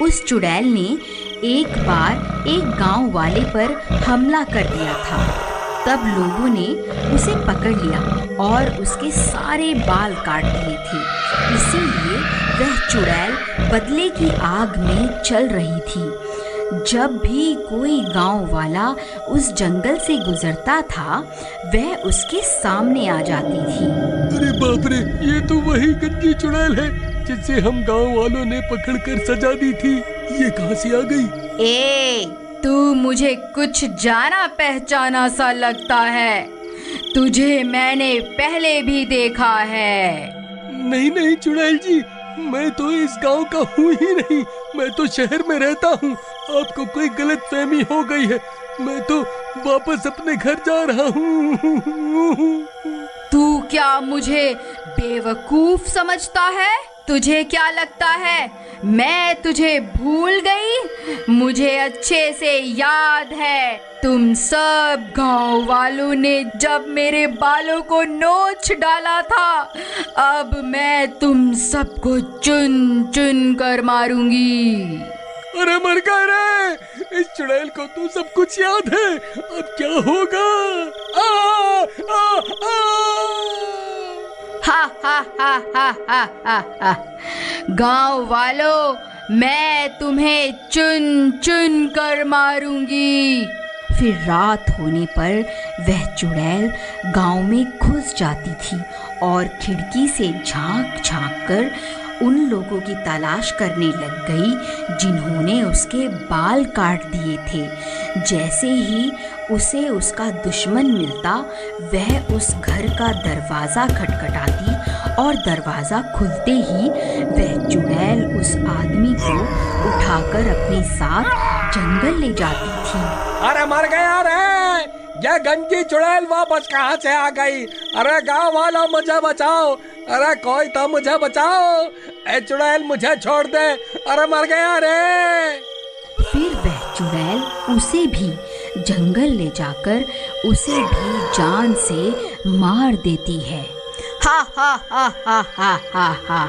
उस चुड़ैल ने एक बार एक गांव वाले पर हमला कर दिया था। तब लोगों ने उसे पकड़ लिया और उसके सारे बाल काट दिए थे। इसीलिए वह चुड़ैल बदले की आग में चल रही थी। जब भी कोई गांव वाला उस जंगल से गुजरता था, वह उसके सामने आ जाती थी। अरे बाप रे, ये तो वही गंजी चुड़ैल है जिसे हम गांव वालों ने पकड़कर सजा दी थी। ये कहां से आ गई? ए, तू मुझे कुछ जाना पहचाना सा लगता है। तुझे मैंने पहले भी देखा है। नहीं नहीं चुड़ैल जी, मैं तो इस गांव का हूँ ही नहीं। मैं तो शहर में रहता हूँ। आपको कोई गलतफहमी हो गई है। मैं तो वापस अपने घर जा रहा हूँ। तू क्या मुझे बेवकूफ समझता है? तुझे क्या लगता है मैं तुझे भूल गई? मुझे अच्छे से याद है, तुम सब गांव वालों ने जब मेरे बालों को नोच डाला था। अब मैं तुम सबको चुन चुन कर मारूंगी। अरे मर गए रे, इस चुड़ैल को तो सब कुछ याद है। अब क्या होगा? आ, आ, आ! हा हा हा हा हा हा हा। गांव वालों, मैं तुम्हें चुन चुन कर मारूंगी। फिर रात होने पर वह चुड़ैल गांव में घुस जाती थी और खिड़की से झांक झांक कर उन लोगों की तलाश करने लग गई जिन्होंने उसके बाल काट दिए थे। जैसे ही उसे उसका दुश्मन मिलता, वह उस घर का दरवाज़ा खटखटाती और दरवाज़ा खुलते ही वह चुड़ैल उस आदमी को उठाकर अपने साथ जंगल ले जाती थी। अरे मर गया रे, ये गंजी चुड़ैल वापस कहाँ से आ गई? अरे गांव वालों, मुझे बचाओ। अरे कोई तो मुझे बचाओ। ए चुड़ैल, मुझे छोड़ दे। अरे मर गया रे। फिर वह चुड़ैल उसे भी जंगल ले जाकर उसे भी जान से मार देती है। हा हा हा हा हा हा हा।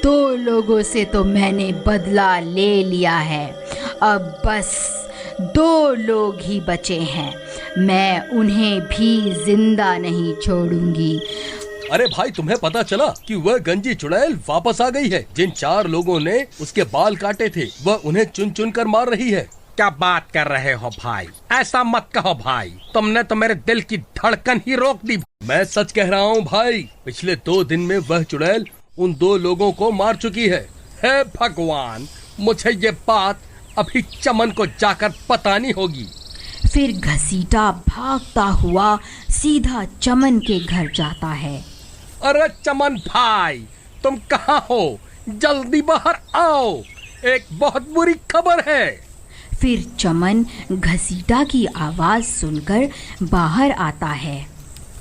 2 लोगों से तो मैंने बदला ले लिया है। अब बस 2 लोग ही बचे हैं। मैं उन्हें भी जिंदा नहीं छोड़ूंगी। अरे भाई, तुम्हें पता चला कि वह गंजी चुड़ैल वापस आ गई है? जिन 4 लोगों ने उसके बाल काटे थे, वह उन्हें चुन चुन कर मार रही है। क्या बात कर रहे हो भाई? ऐसा मत कहो भाई, तुमने तो मेरे दिल की धड़कन ही रोक दी। मैं सच कह रहा हूँ भाई। पिछले 2 दिन में वह चुड़ैल उन 2 लोगों को मार चुकी है। हे भगवान, मुझे ये बात अभी चमन को जाकर बतानी होगी। फिर घसीटा भागता हुआ सीधा चमन के घर जाता है। अरे चमन भाई, तुम कहाँ हो? जल्दी बाहर आओ, एक बहुत बुरी खबर है। फिर चमन घसीटा की आवाज सुनकर बाहर आता है।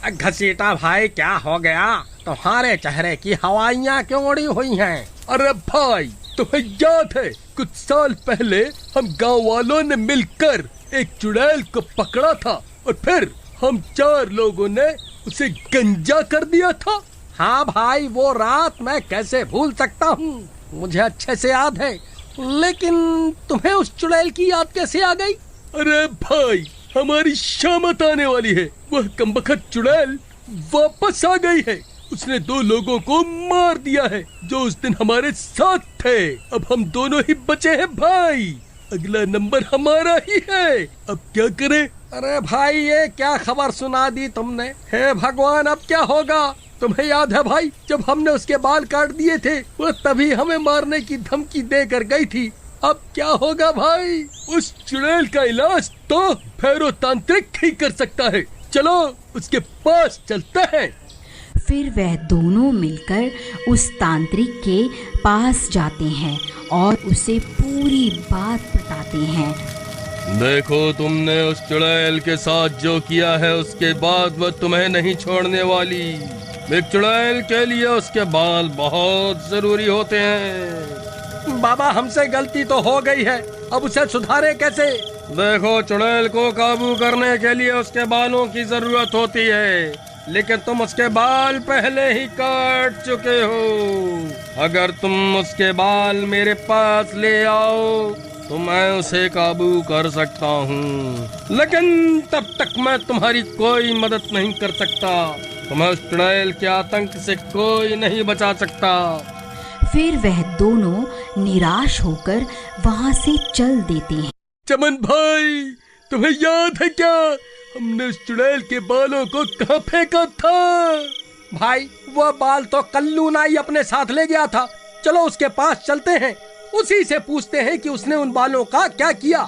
घसीटा भाई, क्या हो गया? तुम्हारे चेहरे की हवाइयाँ क्यों उड़ी हुई हैं? अरे भाई, तुम्हें याद है कुछ साल पहले हम गांव वालों ने मिलकर एक चुड़ैल को पकड़ा था और फिर हम 4 लोगों ने उसे गंजा कर दिया था? हाँ भाई, वो रात मैं कैसे भूल सकता हूँ, मुझे अच्छे से याद है। लेकिन तुम्हें उस चुड़ैल की याद कैसे आ गई? अरे भाई, हमारी शामत आने वाली है। वह कमबख्त चुड़ैल वापस आ गई है। उसने 2 लोगों को मार दिया है जो उस दिन हमारे साथ थे। अब हम दोनों ही बचे हैं भाई। अगला नंबर हमारा ही है। अब क्या करें? अरे भाई, ये क्या खबर सुना दी तुमने? हे भगवान, अब क्या होगा? तुम्हें याद है भाई, जब हमने उसके बाल काट दिए थे, वो तभी हमें मारने की धमकी देकर गई थी। अब क्या होगा भाई? उस चुड़ैल का इलाज तो भैरव तांत्रिक ही कर सकता है। चलो उसके पास चलते हैं। फिर वह दोनों मिलकर उस तांत्रिक के पास जाते हैं और उसे पूरी बात बताते हैं। देखो, तुमने उस चुड़ैल के साथ जो किया है, उसके बाद वह तुम्हें नहीं छोड़ने वाली। एक चुड़ैल के लिए उसके बाल बहुत जरूरी होते हैं। बाबा, हमसे गलती तो हो गई है, अब उसे सुधारे कैसे? देखो, चुड़ैल को काबू करने के लिए उसके बालों की जरूरत होती है। लेकिन तुम उसके बाल पहले ही काट चुके हो। अगर तुम उसके बाल मेरे पास ले आओ तो मैं उसे काबू कर सकता हूँ, लेकिन तब तक मैं तुम्हारी कोई मदद नहीं कर सकता। तुम्हें उस चुड़ैल के आतंक से कोई नहीं बचा सकता। फिर वह दोनों निराश होकर वहाँ से चल देते हैं। चमन भाई, तुम्हें याद है क्या, हमने उस चुड़ैल के बालों को कहाँ फेंका था? भाई, वह बाल तो कल्लू नाई अपने साथ ले गया था। चलो उसके पास चलते हैं, उसी से पूछते हैं कि उसने उन बालों का क्या किया।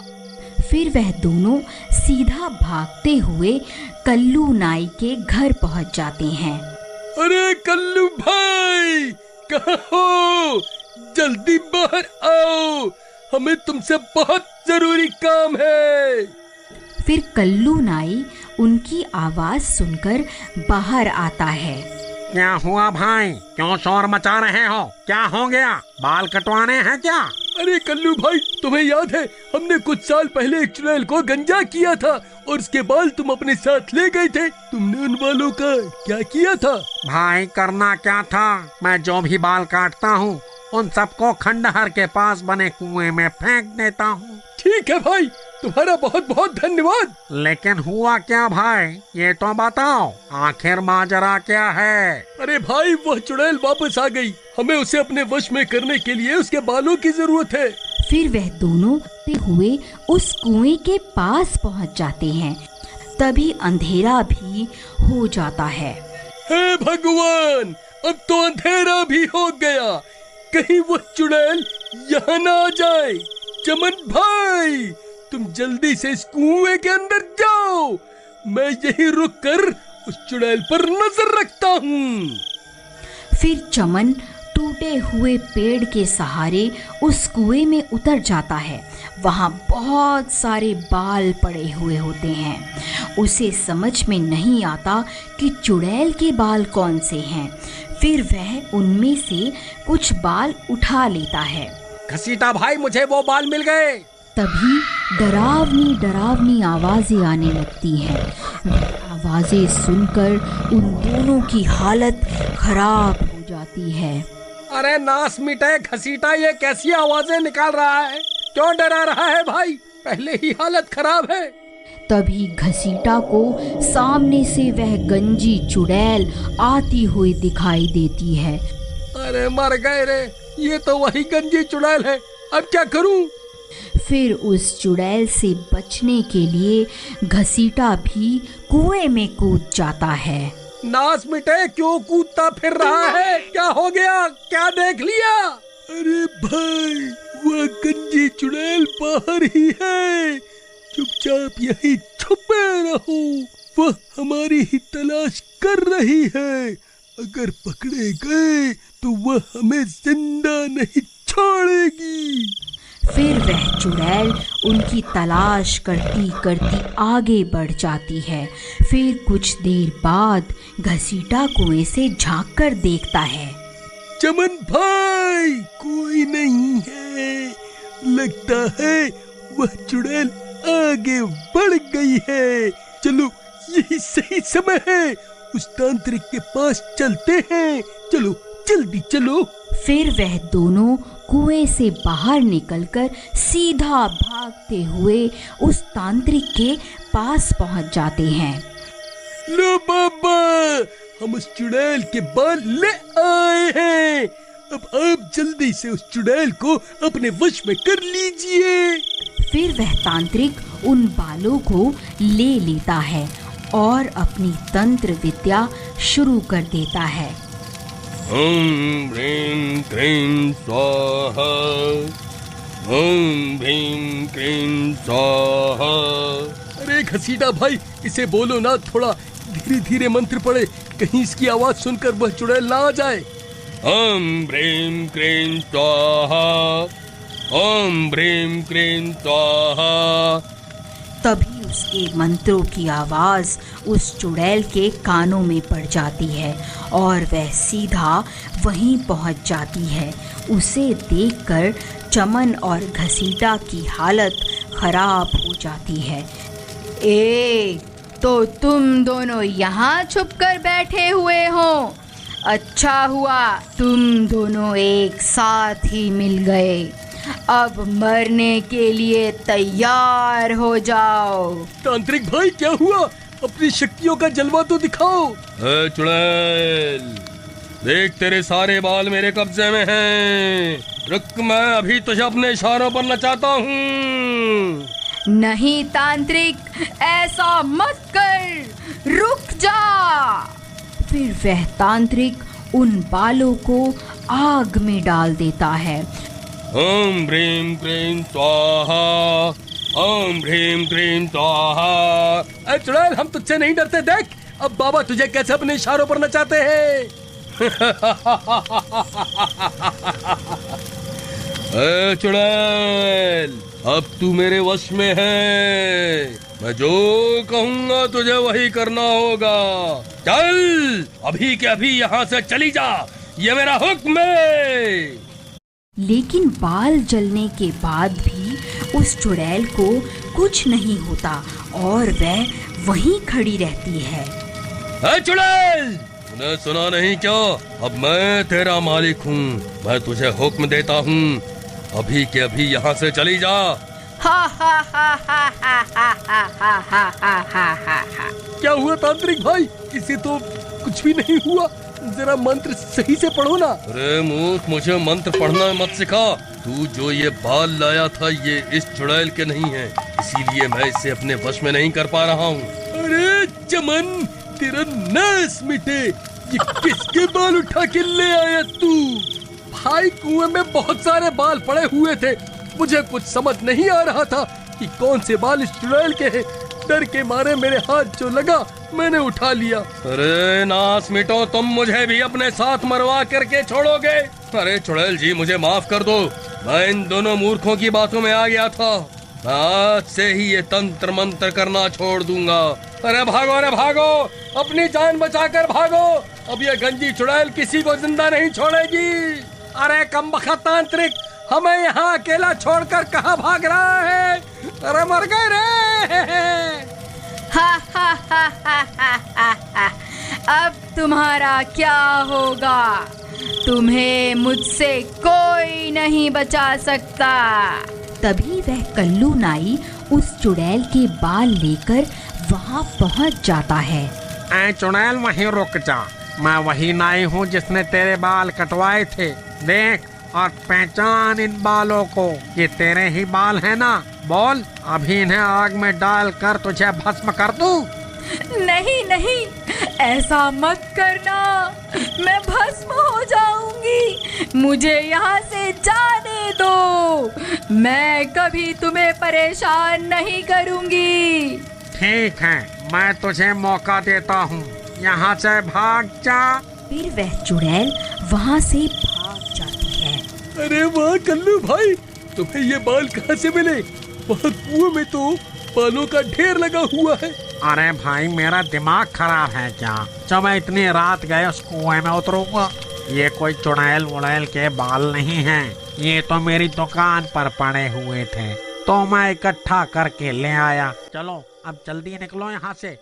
फिर वह दोनों सीधा भागते हुए कल्लू नाई के घर पहुंच जाते हैं। अरे कल्लू भाई, कहाँ हो? जल्दी बाहर आओ, हमें तुमसे बहुत जरूरी काम है। फिर कल्लू नाई उनकी आवाज सुनकर बाहर आता है। क्या हुआ भाई, क्यों शोर मचा रहे हो? क्या हो गया, बाल कटवाने हैं क्या? अरे कल्लू भाई, तुम्हें याद है हमने कुछ साल पहले एक चुड़ैल को गंजा किया था और उसके बाल तुम अपने साथ ले गए थे। तुमने उन बालों का क्या किया था? भाई, करना क्या था, मैं जो भी बाल काटता हूँ उन सबको खंडहर के पास बने कुएं में फेंक देता हूँ। ठीक है भाई, तुम्हारा बहुत बहुत धन्यवाद। लेकिन हुआ क्या भाई, ये तो बताओ, आखिर माजरा क्या है? अरे भाई, वह चुड़ैल वापस आ गई। हमें उसे अपने वश में करने के लिए उसके बालों की जरूरत है। फिर वह दोनों हुए उस कुएं के पास पहुंच जाते हैं। तभी अंधेरा भी हो जाता है। हे भगवान, अब तो अंधेरा भी हो गया, कहीं वो चुड़ैल यहाँ ना आ जाए। चमन भाई, तुम जल्दी से इस कुएं के अंदर जाओ, मैं यहीं रुक कर उस चुड़ैल पर नजर रखता हूँ। फिर चमन टूटे हुए पेड़ के सहारे उस कुएं में उतर जाता है। वहाँ बहुत सारे बाल पड़े हुए होते हैं। उसे समझ में नहीं आता कि चुड़ैल के बाल कौन से हैं। फिर वह उनमें से कुछ बाल उठा लेता है। घसीटा भाई, मुझे वो बाल मिल गए। तभी डरावनी डरावनी आवाजें आने लगती हैं। आवाजें सुनकर उन दोनों की हालत खराब हो जाती है। अरे नास मिटे घसीटा, ये कैसी आवाजें निकाल रहा है? क्यों डरा रहा है भाई? पहले ही हालत खराब है। तभी घसीटा को सामने से वह गंजी चुड़ैल आती हुई दिखाई देती है। अरे मर गए रे, ये तो वही गंजी चुड़ैल है, अब क्या करूं? फिर उस चुड़ैल से बचने के लिए घसीटा भी कुएं में कूद जाता है। नास मिटे, क्यों कूदता फिर रहा है? क्या हो गया, क्या देख लिया? अरे भाई, वह गंजी चुड़ैल बाहर ही है, चुपचाप यहीं छुपे रहो, वह हमारी ही तलाश कर रही है। अगर पकड़े गए तो वह हमें जिंदा नहीं छोड़ेगी। फिर वह चुड़ैल उनकी तलाश करती करती आगे बढ़ जाती है। फिर कुछ देर बाद घसीटा कुएं से झांक कर देखता है। चमन भाई, कोई नहीं है, लगता है वह चुड़ैल आगे बढ़ गई है। चलो, यही सही समय है, उस तांत्रिक के पास चलते हैं। चलो, जल्दी चलो। फिर वह दोनों कुएं से बाहर निकलकर सीधा भागते हुए उस तांत्रिक के पास पहुंच जाते हैं। लो बाबा, हम उस चुड़ैल के बाल ले आए हैं। अब आप जल्दी से उस चुड़ैल को अपने वश में कर लीजिए। फिर वह तांत्रिक उन बालों को ले लेता है और अपनी तंत्र विद्या शुरू कर देता है। ओम ह्रीं क्लीं स्वाहा, ओम ह्रीं क्लीं स्वाहा। अरे घसीटा भाई, इसे बोलो ना, थोड़ा धीरे धीरे मंत्र पढ़े, कहीं इसकी आवाज सुनकर वह चुड़ैल ना आ जाए। ओम ह्रीं क्लीं स्वाहा, ओम ह्रीं क्लीं स्वाहा। तभी उसके मंत्रों की आवाज उस चुड़ैल के कानों में पड़ जाती है और वह सीधा वहीं पहुंच जाती है। उसे देखकर चमन और घसीटा की हालत खराब हो जाती है। ए, तो तुम दोनों यहाँ छुपकर बैठे हुए हो। अच्छा हुआ तुम दोनों एक साथ ही मिल गए। अब मरने के लिए तैयार हो जाओ। तांत्रिक भाई क्या हुआ? अपनी शक्तियों का जलवा तो दिखाओ। चुड़ैल, देख तेरे सारे बाल मेरे कब्जे में हैं। रुक, मैं अभी तुझे अपने इशारों पर नचाता हूँ। नहीं तांत्रिक, ऐसा मत कर, रुक जा। फिर वह तांत्रिक उन बालों को आग में डाल देता है। ओम ह्रीं क्लीं स्वाहा, ओम ह्रीं क्लीं स्वाहा। चुड़ैल, हम तुझसे नहीं डरते। देख अब बाबा तुझे कैसे अपने इशारों पर नचाते हैं। चुड़ैल, अब तू मेरे वश में है। मैं जो कहूंगा तुझे वही करना होगा। चल, अभी के अभी यहाँ से चली जा, ये मेरा हुक्म है। लेकिन बाल जलने के बाद भी उस चुड़ैल को कुछ नहीं होता और वह वहीं खड़ी रहती है। चुड़ैल, तूने सुना नहीं क्या? अब मैं तेरा मालिक हूँ। मैं तुझे हुक्म देता हूँ, अभी के अभी यहाँ से चली जा। हा हा हा हा हा हा हा हा हा हा हा हा हा। क्या हुआ तांत्रिक भाई? इसे तो कुछ भी नहीं हुआ। जरा मंत्र सही से पढ़ो ना। अरे मूर्ख, मुझे मंत्र पढ़ना मत सिखा। तू जो ये बाल लाया था ये इस चुड़ैल के नहीं है, इसीलिए मैं इसे अपने वश में नहीं कर पा रहा हूँ। अरे चमन, तेरा नाश मिटे। ये किसके बाल उठा के ले आया तू? भाई, कुएं में बहुत सारे बाल पड़े हुए थे। मुझे कुछ समझ नहीं आ रहा था कि कौन से बाल इस चुड़ैल के हैं। डर के मारे मेरे हाथ जो लगा मैंने उठा लिया। अरे नाश मिटो, तुम मुझे भी अपने साथ मरवा करके छोड़ोगे? अरे चुड़ैल जी, मुझे माफ कर दो। मैं इन दोनों मूर्खों की बातों में आ गया था। मैं आज से ही ये तंत्र मंत्र करना छोड़ दूंगा। अरे भागो, अरे भागो, अपनी जान बचाकर भागो। अब ये गंजी चुड़ैल किसी को जिंदा नहीं छोड़ेगी। अरे कमबख्त तांत्रिक, हमें यहाँ अकेला छोड़कर कहाँ भाग रहा है? अरे मर गए रे। हा हा हा हा हा हा हा। अब तुम्हारा क्या होगा? तुम्हें मुझसे कोई नहीं बचा सकता। तभी वह कल्लू नाई उस चुड़ैल के बाल लेकर वहाँ पहुँच जाता है। ऐ चुड़ैल, वहीं रुक जा। मैं वही नाई हूँ जिसने तेरे बाल कटवाए थे। देख और पहचान इन बालों को, ये तेरे ही बाल है ना? बोल, अभी इन्हें आग में डालकर तुझे भस्म कर दूं? नहीं नहीं, ऐसा मत करना, मैं भस्म हो जाऊंगी। मुझे यहाँ से जाने दो। मैं कभी तुम्हें परेशान नहीं करूंगी। ठीक है, मैं तुझे मौका देता हूँ, यहाँ से भाग जा। फिर वह चुड़ैल वहाँ से भाग जाती है। अरे वाह कल्लू भाई, तुम्हें ये बाल कहाँ से मिले? वहाँ कुएं में तो बालों का ढेर लगा हुआ है। अरे भाई, मेरा दिमाग खराब है क्या? जब मैं इतनी रात गए उस कुएं में उतरूंगा। ये कोई चुड़ैल वुड़ैल के बाल नहीं हैं, ये तो मेरी दुकान पर पड़े हुए थे, तो मैं इकट्ठा करके ले आया। चलो अब जल्दी निकलो यहाँ से,